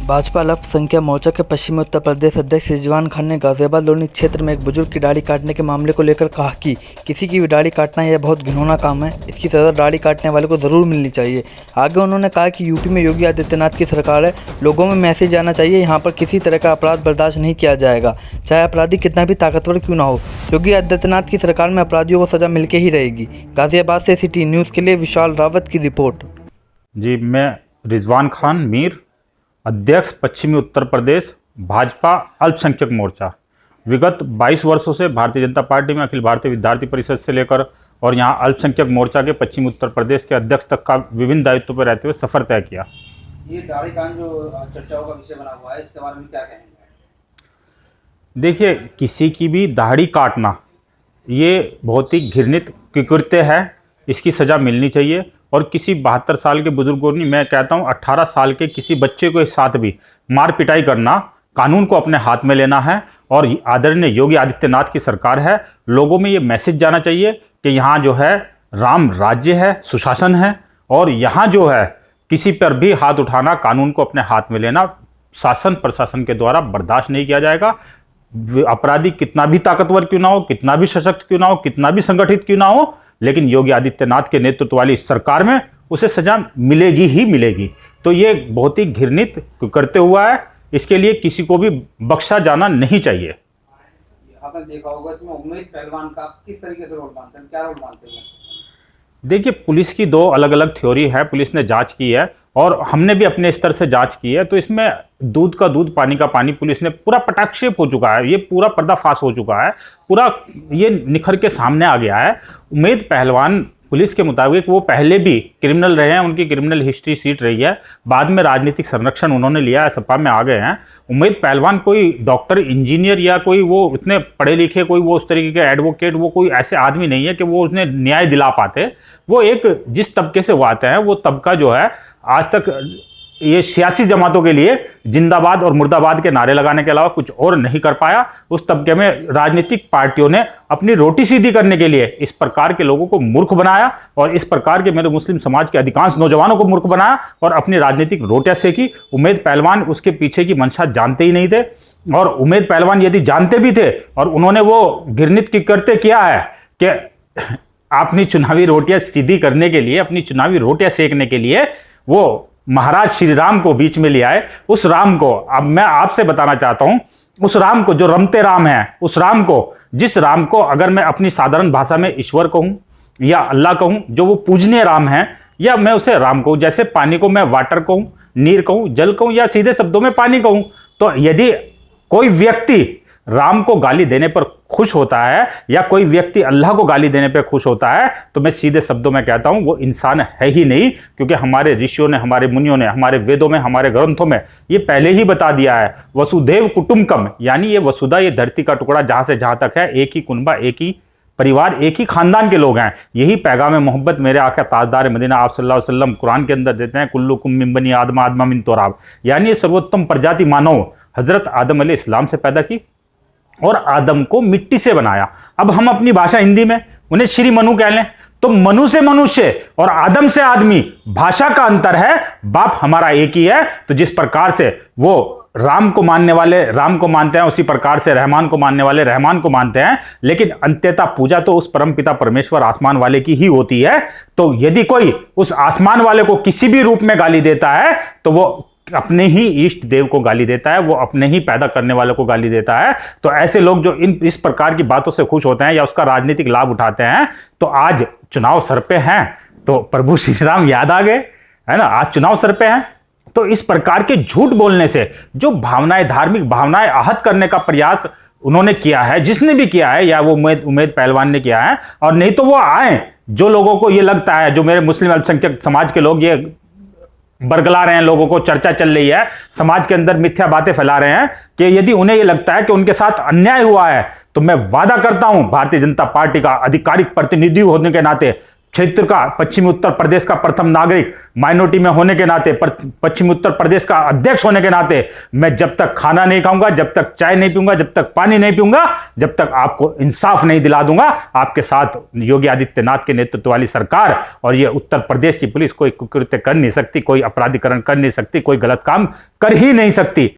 भाजपा अल्पसंख्यक मोर्चा के पश्चिमी उत्तर प्रदेश अध्यक्ष रिजवान खान ने गाजियाबाद लोनी क्षेत्र में एक बुजुर्ग की दाढ़ी काटने के मामले को लेकर कहा कि किसी की भी दाढ़ी काटना यह बहुत घिनौना काम है, इसकी सजा दाढ़ी काटने वाले को ज़रूर मिलनी चाहिए। आगे उन्होंने कहा कि यूपी में योगी आदित्यनाथ की सरकार है, लोगों में मैसेज जाना चाहिए, यहाँ पर किसी तरह का अपराध बर्दाश्त नहीं किया जाएगा, चाहे अपराधी कितना भी ताकतवर क्यों ना हो। योगी आदित्यनाथ की सरकार में अपराधियों को सजा मिलके ही रहेगी। गाजियाबाद से सिटी न्यूज़ के लिए विशाल रावत की रिपोर्ट। जी, मैं रिजवान खान मीर, अध्यक्ष पश्चिमी उत्तर प्रदेश भाजपा अल्पसंख्यक मोर्चा। विगत 22 वर्षों से भारतीय जनता पार्टी में अखिल भारतीय विद्यार्थी परिषद से लेकर और यहाँ अल्पसंख्यक मोर्चा के पश्चिमी उत्तर प्रदेश के अध्यक्ष तक का विभिन्न दायित्वों पर रहते हुए सफर तय किया। ये दाढ़ी कांड जो चर्चाओं का विषय बना हुआ है, इसके बारे में क्या कहेंगे? देखिए, किसी की भी दाढ़ी काटना ये बहुत ही घृणित कृत्य है, इसकी सज़ा मिलनी चाहिए। और किसी 72 साल के बुजुर्ग को नहीं, मैं कहता हूँ 18 साल के किसी बच्चे के साथ भी मार पिटाई करना, कानून को अपने हाथ में लेना है। और आदरणीय योगी आदित्यनाथ की सरकार है, लोगों में ये मैसेज जाना चाहिए कि यहाँ जो है राम राज्य है, सुशासन है, और यहाँ जो है किसी पर भी हाथ उठाना, कानून को अपने हाथ में लेना शासन प्रशासन के द्वारा बर्दाश्त नहीं किया जाएगा। अपराधी कितना भी ताकतवर क्यों ना हो, कितना भी सशक्त क्यों ना हो, कितना भी संगठित क्यों ना हो, लेकिन योगी आदित्यनाथ के नेतृत्व वाली सरकार में उसे सजा मिलेगी ही मिलेगी। तो ये बहुत ही घृणित करते हुआ है, इसके लिए किसी को भी बख्शा जाना नहीं चाहिए। आपने देखा होगा इसमें उम्मेद पहलवान का किस तरीके से रोल मानते हैं, क्या रोल मानते हैं? देखिए, पुलिस की दो अलग अलग थ्योरी है, पुलिस ने जांच की है और हमने भी अपने स्तर से जांच की है। तो इसमें दूध का दूध पानी का पानी, पुलिस ने पूरा पटाक्षेप हो चुका है, ये पूरा पर्दाफाश हो चुका है, पूरा ये निखर के सामने आ गया है। उम्मेद पहलवान पुलिस के मुताबिक वो पहले भी क्रिमिनल रहे हैं, उनकी क्रिमिनल हिस्ट्री सीट रही है, बाद में राजनीतिक संरक्षण उन्होंने लिया है, सपा में आ गए हैं। उम्मेद पहलवान कोई डॉक्टर, इंजीनियर या कोई वो इतने पढ़े लिखे, कोई वो उस तरीके के एडवोकेट, वो कोई ऐसे आदमी नहीं है कि वो उसने न्याय दिला पाते। वो एक जिस तबके से वो आते हैं, वो तबका जो है आज तक ये सियासी जमातों के लिए जिंदाबाद और मुर्दाबाद के नारे लगाने के अलावा कुछ और नहीं कर पाया। उस तबके में राजनीतिक पार्टियों ने अपनी रोटी सीधी करने के लिए इस प्रकार के लोगों को मूर्ख बनाया और इस प्रकार के मेरे मुस्लिम समाज के अधिकांश नौजवानों को मूर्ख बनाया और अपनी राजनीतिक रोटियां सेकी। उम्मेद पहलवान उसके पीछे की मंशा जानते ही नहीं थे, और उम्मेद पहलवान यदि जानते भी थे और उन्होंने वो घृणित कृत्य किया है कि अपनी चुनावी रोटियां सीधी करने के लिए, अपनी चुनावी रोटियां सेकने के लिए वो महाराज श्री राम को बीच में ले आए। उस राम को अब मैं आपसे बताना चाहता हूं, उस राम को जो रमते राम है, उस राम को, जिस राम को अगर मैं अपनी साधारण भाषा में ईश्वर कहूं या अल्लाह कहूं, जो वो पूजनीय राम है, या मैं उसे राम कहूं, जैसे पानी को मैं वाटर कहूं, नीर कहूं, जल कहूं, या सीधे शब्दों में पानी कहूं। तो यदि कोई व्यक्ति राम को गाली देने पर खुश होता है या कोई व्यक्ति अल्लाह को गाली देने पर खुश होता है, तो मैं सीधे शब्दों में कहता हूं वो इंसान है ही नहीं। क्योंकि हमारे ऋषियों ने, हमारे मुनियों ने, हमारे वेदों में, हमारे ग्रंथों में ये पहले ही बता दिया है, वसुधैव कुटुंबकम, यानी ये वसुधा, ये धरती का टुकड़ा जहां से जहां तक है, एक ही कुनबा, एक ही परिवार, एक ही खानदान के लोग हैं। यही पैगाम मोहब्बत मेरे आका ताजदार मदीना आप सल्लल्लाहु अलैहि वसल्लम कुरान के अंदर देते हैं, कुल्लुकुम मिन बनी आदम आदम मिन तुराब, यानी ये सर्वोत्तम प्रजाति मानव हजरत आदम अलैहिस्सलाम से पैदा की और आदम को मिट्टी से बनाया। अब हम अपनी भाषा हिंदी में उन्हें श्री मनु कह लें, तो मनु से मनुष्य और आदम से आदमी, भाषा का अंतर है, बाप हमारा एक ही है। तो जिस प्रकार से वो राम को मानने वाले राम को मानते हैं, उसी प्रकार से रहमान को मानने वाले रहमान को मानते हैं, लेकिन अंत्यतः पूजा तो उस परमपिता परमेश्वर आसमान वाले की ही होती है। तो यदि कोई उस आसमान वाले को किसी भी रूप में गाली देता है, तो वो अपने ही इष्ट देव को गाली देता है, वो अपने ही पैदा करने वालों को गाली देता है। तो ऐसे लोग जो इस प्रकार की बातों से खुश होते हैं या उसका राजनीतिक लाभ उठाते हैं, तो आज चुनाव सर पे हैं तो प्रभु श्री राम याद आ गए, है ना, आज चुनाव सर पे हैं। तो इस प्रकार के झूठ बोलने से जो भावनाएं, धार्मिक भावनाएं आहत करने का प्रयास उन्होंने किया है, जिसने भी किया है, या वो उम्मेद पहलवान ने किया है, और नहीं तो वो आए जो लोगों को ये लगता है, जो मेरे मुस्लिम अल्पसंख्यक समाज के लोग ये बरगला रहे हैं, लोगों को चर्चा चल रही है, समाज के अंदर मिथ्या बातें फैला रहे हैं कि यदि उन्हें यह लगता है कि उनके साथ अन्याय हुआ है, तो मैं वादा करता हूं भारतीय जनता पार्टी का आधिकारिक प्रतिनिधि होने के नाते क्षेत्र का, पश्चिमी उत्तर प्रदेश का प्रथम नागरिक, माइनॉरिटी में होने के नाते, पश्चिमी उत्तर प्रदेश का अध्यक्ष होने के नाते, मैं जब तक खाना नहीं खाऊंगा, जब तक चाय नहीं पीऊंगा, जब तक पानी नहीं पीऊंगा, जब तक आपको इंसाफ नहीं दिला दूंगा, आपके साथ योगी आदित्यनाथ के नेतृत्व वाली सरकार और ये उत्तर प्रदेश की पुलिस कोई कुकृत्य कर नहीं सकती, कोई अपराधीकरण कर नहीं सकती, कोई गलत काम कर ही नहीं सकती।